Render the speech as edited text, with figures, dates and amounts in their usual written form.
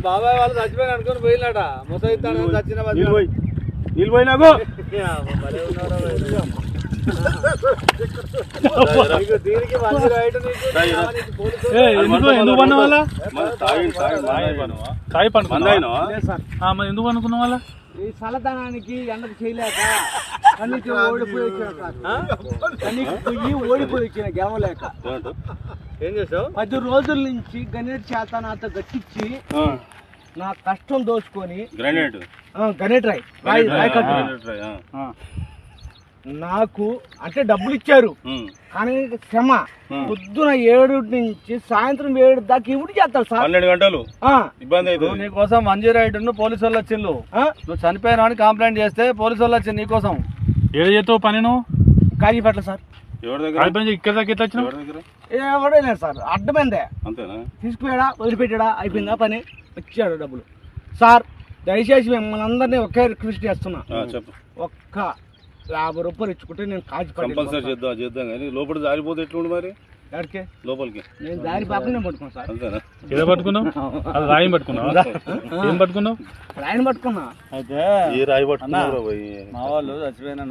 బాబాయ్ వాళ్ళు చచ్చిపోయి అనుకుని పోయినాట ముసలి చచ్చిన నీళ్ళు పోయినాకు ఎందుకు పన్న వాళ్ళ తాగి పండుకున్నా ఎందుకు అనుకున్న వాళ్ళ ఈ చల్లదనానికి ఎండకు చేయలేక కన్నీకి ఓడిపోయి వచ్చిన గెలవలేక ఏం చేసావు 10 రోజుల నుంచి గణేట్ చేత నాతో గట్టించి నా కష్టం దోచుకొని గణేట్ రాయి నాకు అంటే డబ్బులు ఇచ్చారు కానీ క్షమ పొద్దున 7 నుంచి సాయంత్రం 7 దాకా ఇవి చేస్తారు సార్ 12 గంటలు ఇబ్బంది అవుతుంది నీకోసం 108 పోలీసు వాళ్ళు వచ్చిండు నువ్వు చనిపోయినా అని కంప్లైంట్ చేస్తే పోలీసు వాళ్ళు వచ్చింది నీకోసం ఏడు చేస్తావు పని నువ్వు కాజీపేటలో సార్ ఇక్కడ దాకా ఎట్లా వచ్చినావు ఎవడే లేదు సార్ అడ్డమైందే అంతేనా తీసుకుపోయాడా వదిలిపెట్టాడా అయిపోయిందా పని వచ్చాడు డబ్బులు సార్ దయచేసి మిమ్మల్ని అందరినీ ఒకే రిక్వెస్ట్ చేస్తున్నా ఒక్క 50 రూపాయలు ఇచ్చుకుంటే నేను కంపల్సరీ చేద్దాం కానీ లోపల జారిపోతే ఎట్లుండి మరి ఎక్కడికి లోపలికి నేను దారి పాపనే పట్టుకున్నా సార్ అంతేనా ఏదో పట్టుకున్నావు అది రాయి పట్టుకున్నావు ఏం పట్టుకున్నావు రాయిని పట్టుకున్నా అయితే ఏ రాయి పట్టుకున్నా మా వాళ్ళు చచ్చిపోయినా